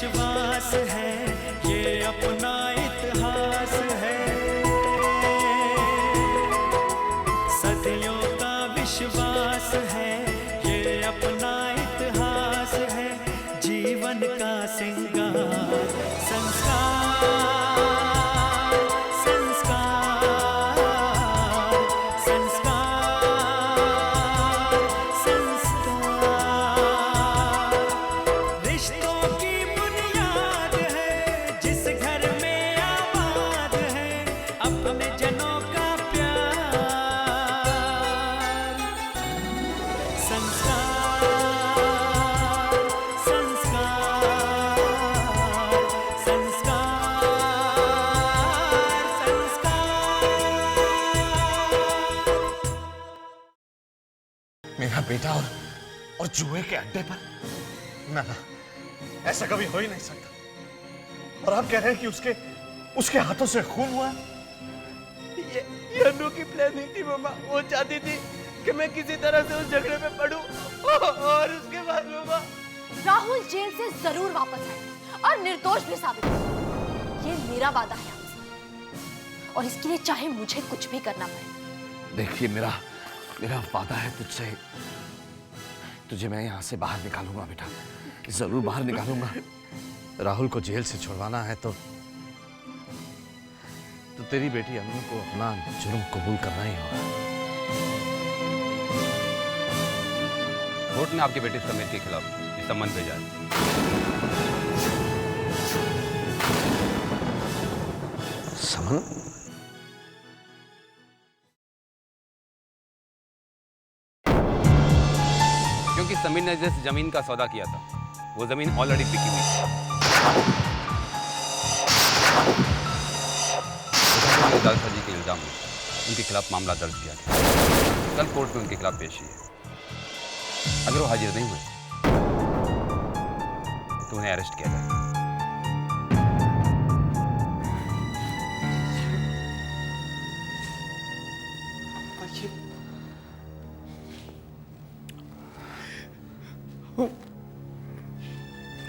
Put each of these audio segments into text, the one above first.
विश्वास है, ये अपना इतिहास है। सदियों का विश्वास है, ये अपना इतिहास है। जीवन का सिंगार संस्कार, संस्कार, संस्कार, संस्कार। रिश्तों की बुनियाद है, जिस घर में आबाद है अपने जनों का प्यार। संस्कार, संस्कार, संस्कार, संस्कार। मेरा बेटा और जुए के अड्डे पर? ना ना, ऐसा कभी हो ही नहीं सकता। और आप कह रहे हैं कि उसके हाथों से खून हुआ? ये अनु की प्लानिंग थी मामा। वो चाहती थी कि मैं किसी तरह से उस झगड़े में पड़ूं और उसके बाद मामा राहुल जेल से जरूर वापस आए और निर्दोष भी साबित हो। ये मेरा वादा है आपसे, और इसके लिए चाहे मुझे कुछ भी करना पड़े। देखिए, मेरा वादा है तुझसे, तुझे मैं यहाँ से बाहर निकालूंगा बेटा, जरूर बाहर निकालूंगा। राहुल को जेल से छुड़वाना है तो तेरी बेटी अनु को अपना जुर्म कबूल करना ही होगा। कोर्ट ने आपके बेटे समीर के खिलाफ ये सम्मन भेजा है। समन? क्योंकि समीर ने जिस जमीन का सौदा किया था वो जमीन ऑलरेडी बिकी हुई थी। जालसाजी के इल्जाम में उनके खिलाफ मामला दर्ज किया गया। कल कोर्ट में उनके खिलाफ पेशी है। अगर वो हाजिर नहीं हुए तो उन्हें अरेस्ट किया जाएगा।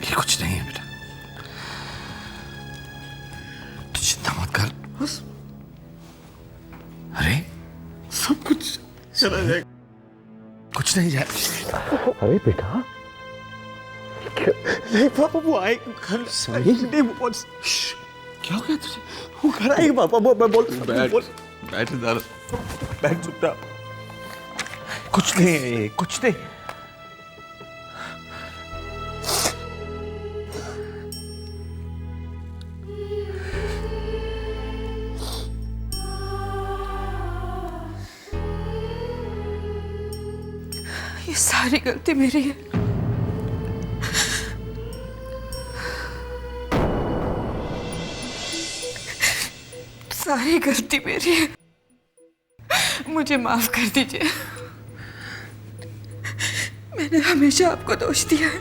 ये कुछ नहीं है बेटा, तू चिंता मत कर। बस अरे सब कुछ चला जाएगा, कुछ नहीं जाए। अरे बेटा नहीं पापा, वो आएगी घर। सही नहीं वो क्या हो गया तुझे? वो घर आएगी पापा। वो मैं बोल बैठ इधर, बैठ चुपचाप। कुछ नहीं है ये, कुछ नहीं। ये सारी गलती मेरी है। सारी गलती मेरी है, मुझे माफ कर दीजिए। मैंने हमेशा आपको दोष दिया है,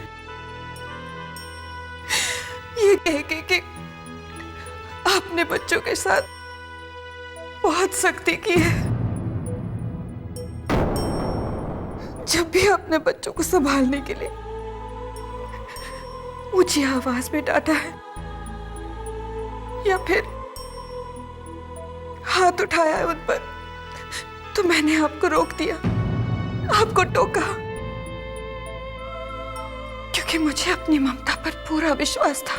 ये कह के कि आपने बच्चों के साथ बहुत सख्ती की है। जब भी आपने बच्चों को संभालने के लिए ऊंची आवाज में डांटा है या फिर हाथ उठाया है उन पर, तो मैंने आपको रोक दिया, आपको टोका, क्योंकि मुझे अपनी ममता पर पूरा विश्वास था।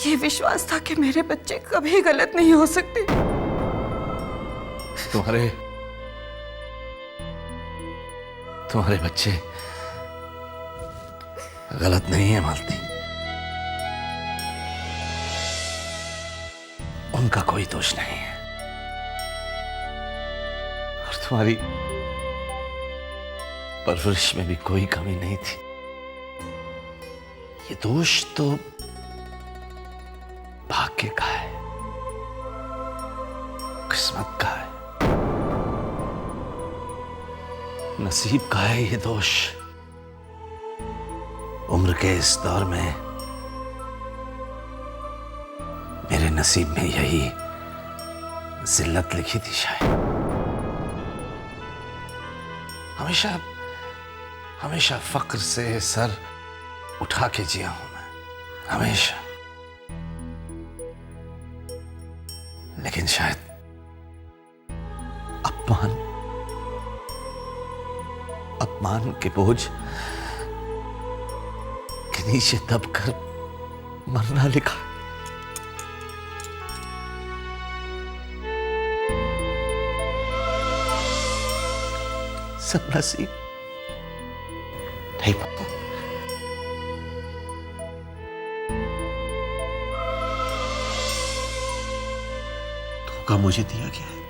ये विश्वास था कि मेरे बच्चे कभी गलत नहीं हो सकते। तुम्हारे बच्चे गलत नहीं है मालती, उनका कोई दोष नहीं है। और तुम्हारी परवरिश में भी कोई कमी नहीं थी। ये दोष तो भाग्य का है, किस्मत का है, नसीब का है ये दोष। उम्र के इस दौर में मेरे नसीब में यही जिल्लत लिखी थी शायद। हमेशा फक्र से सर उठा के जिया हूं मैं हमेशा, लेकिन शायद अपमान के बोझ के नीचे दबकर मरना लिखा। सब नसीब नहीं पाता। धोखा मुझे दिया गया है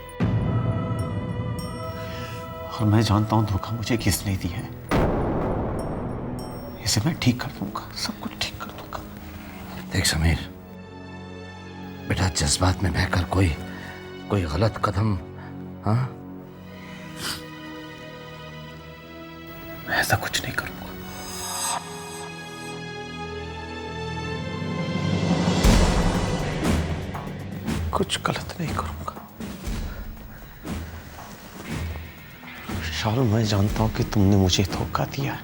और मैं जानता हूं धोखा मुझे किसने दिया है। इसे मैं ठीक कर दूंगा, सब कुछ ठीक कर दूंगा। देख समीर बेटा, जज्बात में बहकर कोई गलत कदम, हाँ, मैं ऐसा कुछ नहीं करूंगा। कुछ गलत नहीं करूंगा। शाल, मैं जानता हूं कि तुमने मुझे धोखा दिया है,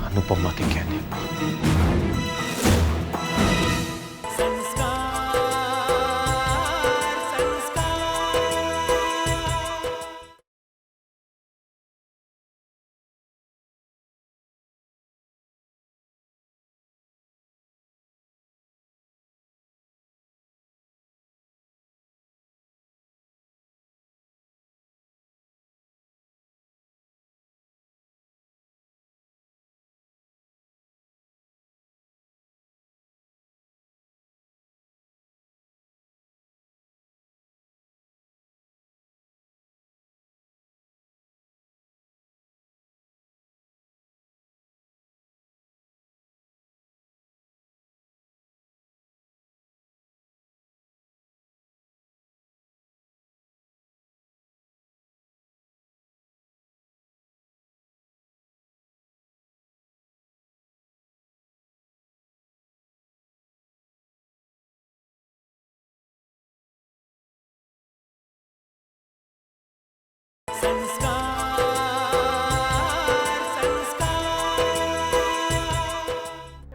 अनुपमा के कहने पर।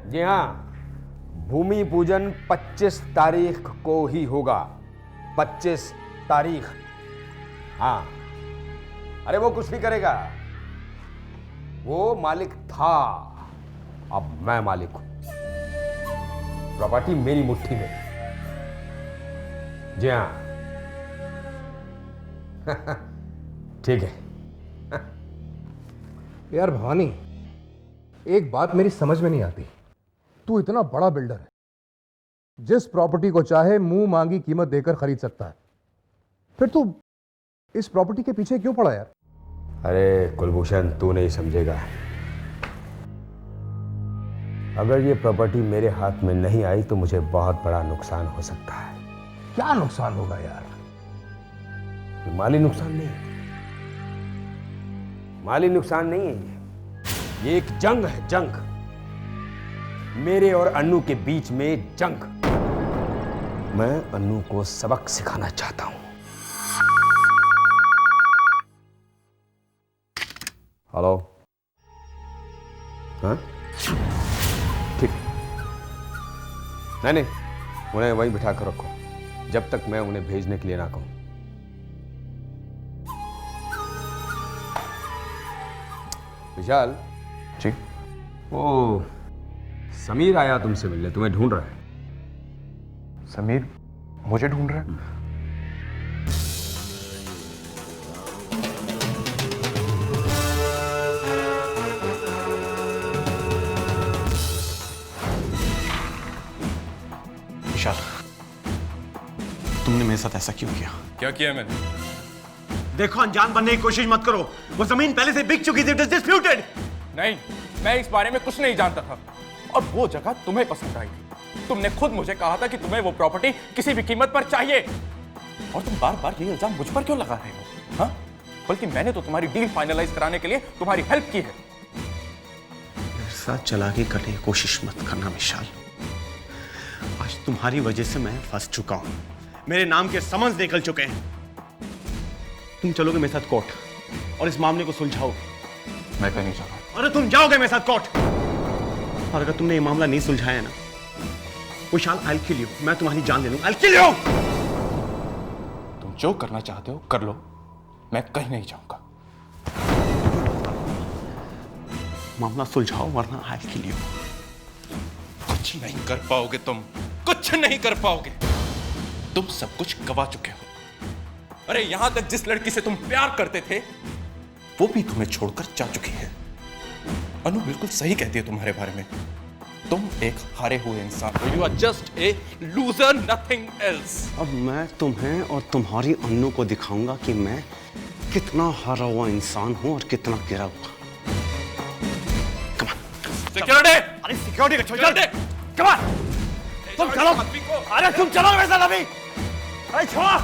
जी हाँ, भूमि पूजन 25 तारीख को ही होगा। 25 तारीख। हाँ, अरे वो कुछ नहीं करेगा, वो मालिक था, अब मैं मालिक हूं। प्रॉपर्टी मेरी मुट्ठी में। जी हाँ। ठीक है। यार भवानी, एक बात मेरी समझ में नहीं आती। तू इतना बड़ा बिल्डर है, जिस प्रॉपर्टी को चाहे मुंह मांगी कीमत देकर खरीद सकता है, फिर तू इस प्रॉपर्टी के पीछे क्यों पड़ा यार? अरे कुलभूषण, तू नहीं समझेगा। अगर ये प्रॉपर्टी मेरे हाथ में नहीं आई तो मुझे बहुत बड़ा नुकसान हो सकता है। क्या नुकसान होगा यार? माली नुकसान नहीं, माली नुकसान नहीं है ये एक जंग है, जंग। मेरे और अन्नू के बीच में जंग। मैं अन्नू को सबक सिखाना चाहता हूं। हेलो? हाँ, ठीक। नहीं, उन्हें वहीं बिठा कर रखो जब तक मैं उन्हें भेजने के लिए ना कहूं। विशाल जी? वो समीर आया तुमसे मिलने, तुम्हें ढूंढ रहा है। समीर मुझे ढूंढ रहा है? विशाल, तुमने मेरे साथ ऐसा क्यों किया? क्या किया मैंने? देखो, अनजान बनने की कोशिश मत करो। वो जमीन पहले से बिक चुकी थी। It is disputed. नहीं, मैं इस बारे में कुछ नहीं जानता था और वो जगह तुम्हें पसंद आई थी। तुमने खुद मुझे कहा था कि तुम्हें वो प्रॉपर्टी किसी भी कीमत पर चाहिए और तुम बार बार ये इल्जाम मुझ पर क्यों लगा रहे हो? हाँ, बल्कि मैंने तो तुम्हारी डील फाइनलाइज कराने के लिए तुम्हारी हेल्प की है। मेरे साथ चालाकी करने की कोशिश मत करना विशाल। आज तुम्हारी वजह से मैं फंस चुका हूं। मेरे नाम के समन्स निकल चुके हैं। तुम चलोगे मेरे साथ कोर्ट और इस मामले को सुलझाओगे। मैं कहीं नहीं जा रहा। अरे तुम जाओगे मेरे साथ कोर्ट, और अगर तुमने ये मामला नहीं सुलझाया ना विशाल, I'll kill you, मैं तुम्हारी जान ले लूंगा। I'll kill you! तुम जो करना चाहते हो कर लो, मैं कहीं नहीं जाऊंगा। मामला सुलझाओ वरना I'll kill you। कुछ नहीं कर पाओगे तुम, कुछ नहीं कर पाओगे। तुम सब कुछ गवा चुके हो। अरे यहां तक जिस लड़की से तुम प्यार करते थे वो भी तुम्हें छोड़कर जा चुकी है। अनु बिल्कुल सही कहती है तुम्हारे बारे में। तुम एक हारे हुए इंसान हो। You are just a loser, nothing else. अब मैं तुम्हें और तुम्हारी अन्नू को दिखाऊंगा कि मैं कितना हारा हुआ इंसान हूं और कितना गिरा हुआ। सिक्योरिटी! अरे सिक्योरिटी का छोड़ दे। कम ऑन, तुम चलो। अरे तुम चलो मेरे साथ अभी। अरे छोड़ो,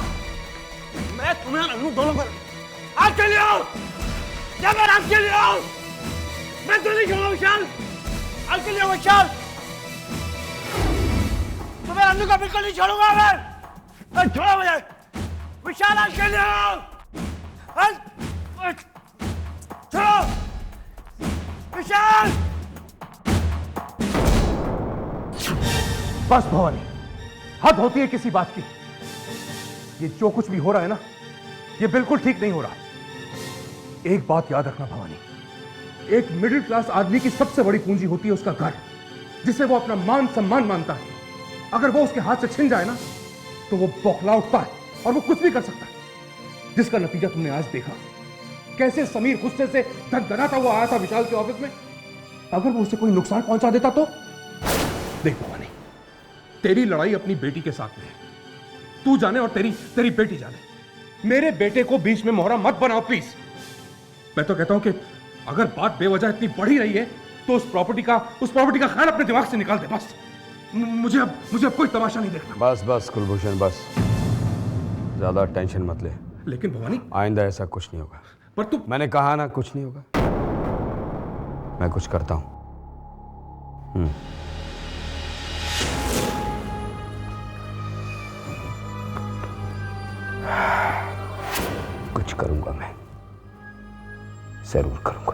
मैं तुम्हें और अन्नू दोनों को आज के लिए आओ, जब मैं आज के लिए आओ, मैं तुझे नहीं छोड़ूंगा विशाल। आज के लिए विशाल, तुम्हें अन्नू को बिल्कुल नहीं छोड़ूंगा मैं। छोड़ो मुझे विशाल, आज के लिए आओ। छोड़ो विशाल। बस भवानी, हद होती है किसी बात की। ये जो कुछ भी हो रहा है ना, ये बिल्कुल ठीक नहीं हो रहा। एक बात याद रखना भवानी, एक मिडिल क्लास आदमी की सबसे बड़ी पूंजी होती है उसका घर, जिसे वो अपना मान सम्मान मानता है। अगर वो उसके हाथ से छिन जाए ना तो वो बौखला उठता है और वो कुछ भी कर सकता है, जिसका नतीजा तुमने आज देखा। कैसे समीर गुस्से से धड़धड़ाता हुआ आया था विशाल के ऑफिस में। अगर वो उसे कोई नुकसान पहुंचा देता तो। देख भवानी, तेरी लड़ाई अपनी बेटी के साथ में है, तू जाने और तेरी बेटी जाने। मेरे बेटे को बीच में मोहरा मत बनाओ प्लीज। मैं तो कहता हूं कि अगर बात बेवजह इतनी बढ़ी रही है तो उस प्रॉपर्टी का ख्याल अपने दिमाग से निकाल दे बस। मुझे अब कोई तमाशा नहीं देखना। बस बस कुलभूषण, बस ज्यादा टेंशन मत ले। लेकिन भवानी, आइंदा ऐसा कुछ नहीं होगा। पर तू, मैंने कहा ना कुछ नहीं होगा। मैं कुछ करता हूं। कुछ करूंगा, मैं जरूर करूंगा।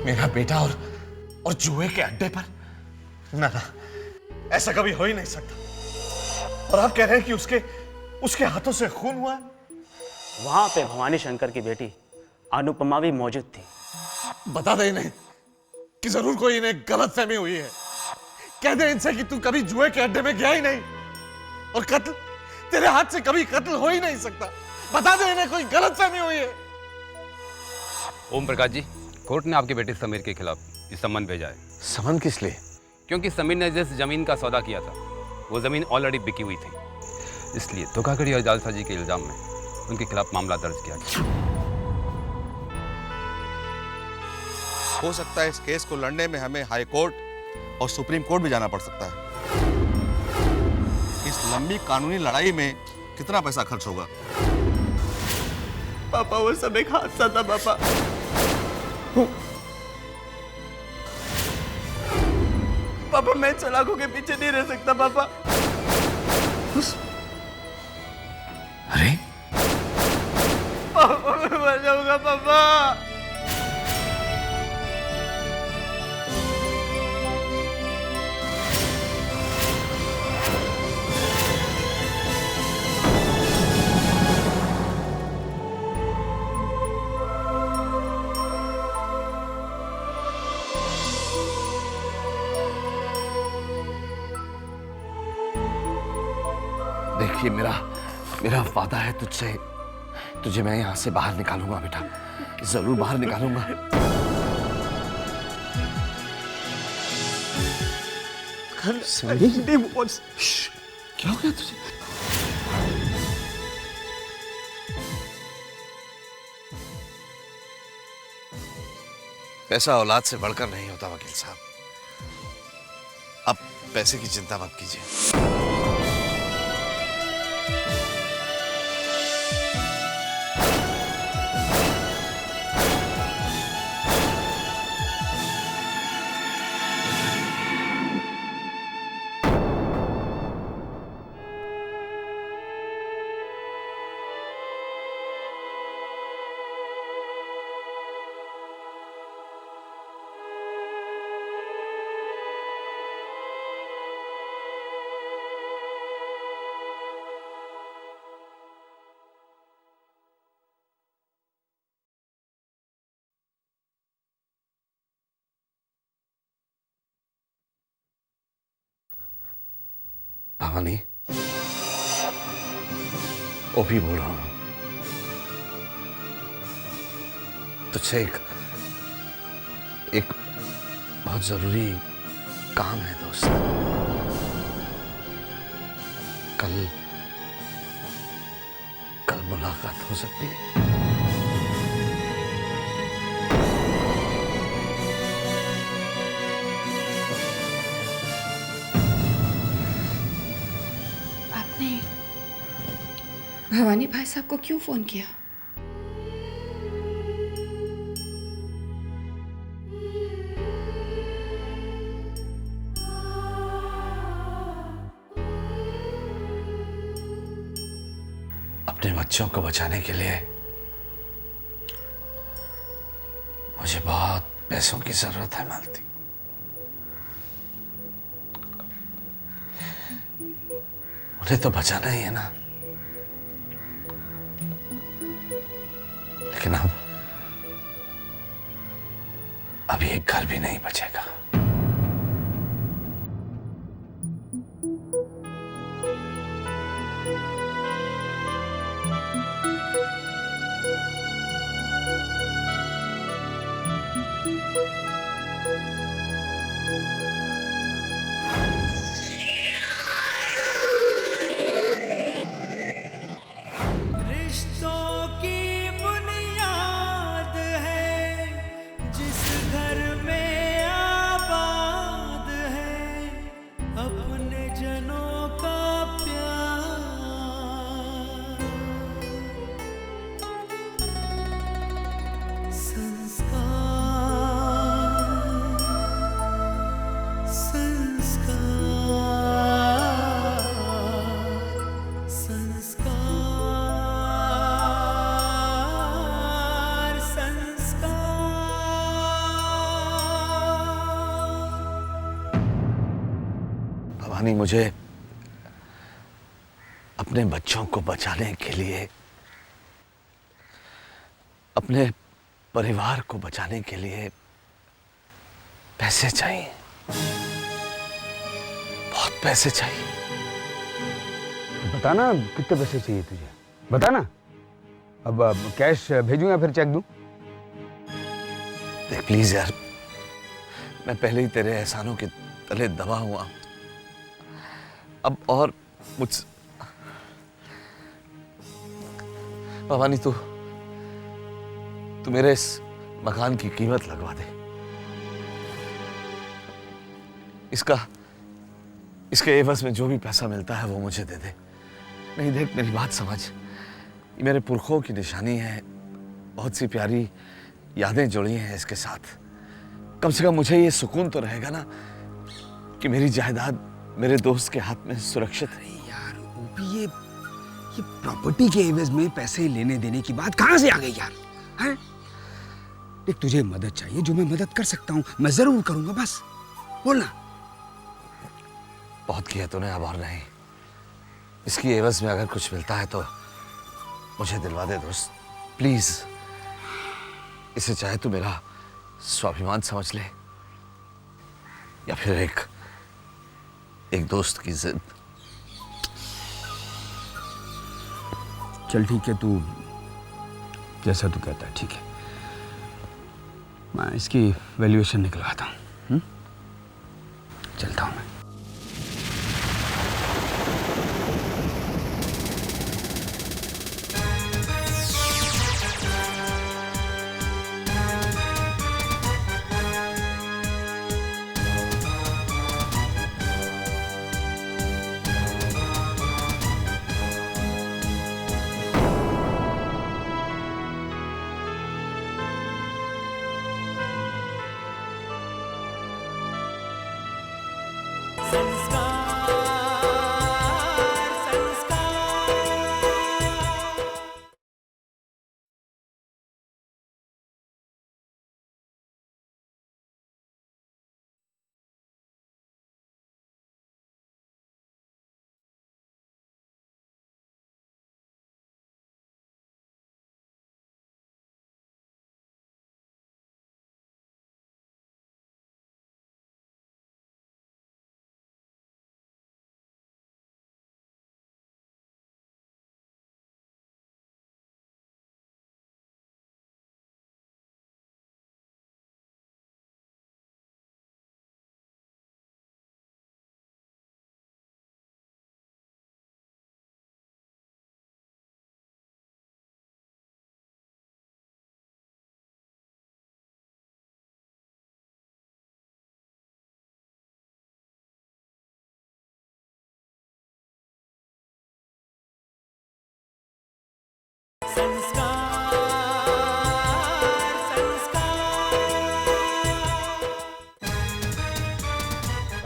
मेरा बेटा और जुए के अड्डे पर? ना, ऐसा कभी हो ही नहीं सकता। और आप कह रहे हैं कि उसके हाथों से खून हुआ है? वहां पे भवानी शंकर की बेटी अनुपमा भी मौजूद थी। बता दे इन्हें कि जरूर कोई इन्हें गलतफहमी हुई है। कह दे इनसे कि तू कभी जुए के अड्डे में गया ही नहीं, और कत्ल तेरे हाथ से कभी कत्ल हो ही नहीं सकता। बता दे इन्हें कोई गलतफहमी हुई है। ओम प्रकाश जी, कोर्ट ने आपके बेटे समीर के खिलाफ ये सम्मन भेजा है। सम्मन किस लिए? क्योंकि समीर ने जिस जमीन का सौदा किया था वो जमीन ऑलरेडी बिकी हुई थी, इसलिए धोखाधड़ी और जालसाजी के इल्जाम में उनके खिलाफ मामला दर्ज किया गया। हो सकता है इस केस को लड़ने में हमें हाई कोर्ट और सुप्रीम कोर्ट भी जाना पड़ सकता है। इस लंबी कानूनी लड़ाई में कितना पैसा खर्च होगा? पापा वो सब एक हादसा था पापा। पापा मैं चालाकों के पीछे नहीं रह सकता पापा। अरे पापा मैं मर जाऊंगा पापा। देखिए मेरा वादा है तुझसे, तुझे मैं यहाँ से बाहर निकालूंगा बेटा, जरूर बाहर निकालूंगा। क्या हो गया तुझे? पैसा औलाद से बढ़कर नहीं होता वकील साहब। अब पैसे की चिंता मत कीजिए। भवानी, ओपी बोल रहा हूं। तुझसे एक बहुत जरूरी काम है दोस्त। कल मुलाकात हो सकती है। भवानी भाई साहब को क्यों फोन किया? अपने बच्चों को बचाने के लिए मुझे बहुत पैसों की जरूरत है मालती। उन्हें तो बचाना ही है ना। लेकिन अब एक घर भी नहीं बचेगा। भवानी, मुझे अपने बच्चों को बचाने के लिए, अपने परिवार को बचाने के लिए पैसे चाहिए, बहुत पैसे चाहिए। बताना कितने पैसे चाहिए तुझे, बताना। अब कैश भेजूं या फिर चेक दूं? देख प्लीज यार, मैं पहले ही तेरे एहसानों के तले दबा हुआ, अब और मुझसे भवानी तू मेरे इस मकान की कीमत लगवा दे। इसके एवज में जो भी पैसा मिलता है वो मुझे दे दे। नहीं देख, मेरी बात समझ, ये मेरे पुरखों की निशानी है, बहुत सी प्यारी यादें जुड़ी हैं इसके साथ। कम से कम मुझे ये सुकून तो रहेगा ना कि मेरी जायदाद मेरे दोस्त के हाथ में सुरक्षित है। यार ये प्रॉपर्टी के एवज में पैसे लेने देने की बात कहां से आ गई यार? हैं? देख, तुझे मदद चाहिए, जो मैं मदद कर सकता हूं मैं जरूर करूंगा, बस बोलना। बहुत किया तूने, अब और नहीं। इसकी एवज में अगर कुछ मिलता है तो मुझे दिलवा दे दोस्त, प्लीज। इसे चाहे तू मेरा स्वाभिमान समझ ले या फिर एक दोस्त की जिद। चल ठीक है, तू जैसा तू कहता है ठीक है, मैं इसकी वैल्यूएशन निकलवाता हूँ। चलता हूँ मैं।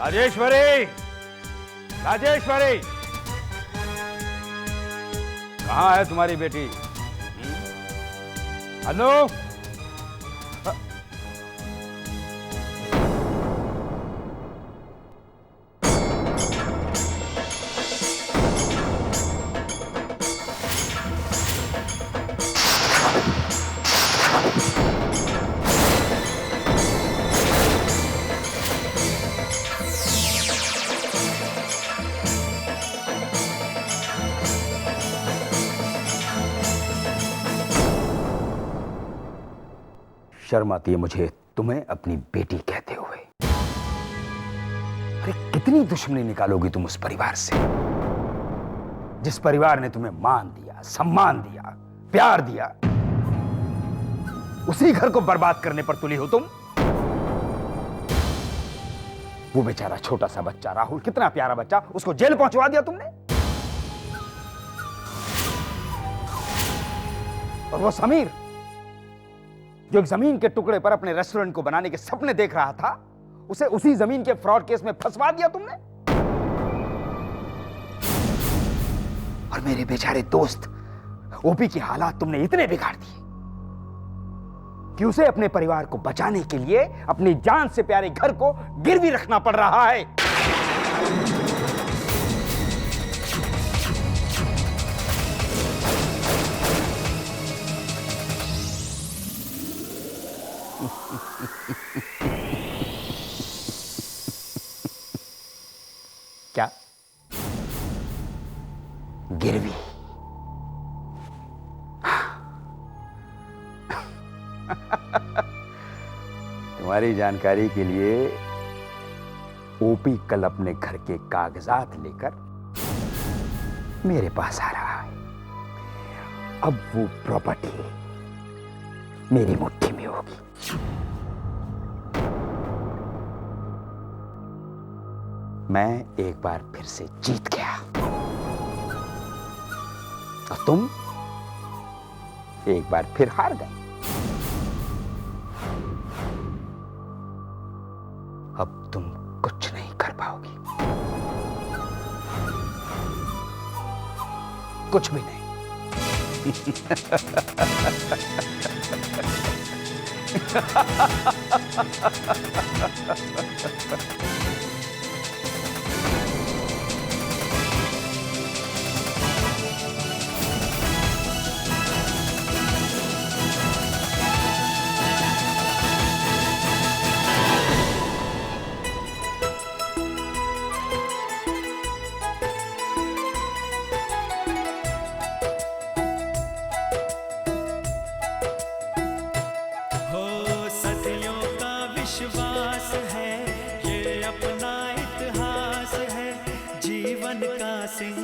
राजेश्वरी, राजेश्वरी, कहाँ है तुम्हारी बेटी? अनु, शर्म आती है मुझे तुम्हें अपनी बेटी कहते हुए। अरे कितनी दुश्मनी निकालोगी तुम उस परिवार से, जिस परिवार ने तुम्हें मान दिया, सम्मान दिया, प्यार दिया। उसी घर को बर्बाद करने पर तुली हो तुम। वो बेचारा छोटा सा बच्चा राहुल, कितना प्यारा बच्चा, उसको जेल पहुंचवा दिया तुमने। और वो समीर जो एक जमीन के टुकड़े पर अपने रेस्टोरेंट को बनाने के सपने देख रहा था, उसे उसी जमीन के फ्रॉड केस में फंसवा दिया तुमने। और मेरे बेचारे दोस्त ओपी की हालात तुमने इतने बिगाड़ दिए कि उसे अपने परिवार को बचाने के लिए अपनी जान से प्यारे घर को गिरवी रखना पड़ रहा है। क्या गिरवी? तुम्हारी जानकारी के लिए ओपी कल अपने घर के कागजात लेकर मेरे पास आ रहा है। अब वो प्रॉपर्टी मेरी मुट्ठी में होगी। मैं एक बार फिर से जीत गया और तुम एक बार फिर हार गए। अब तुम कुछ नहीं कर पाओगी। कुछ भी नहीं। हो सदियों का विश्वास है, ये अपना इतिहास है, जीवन का सिंह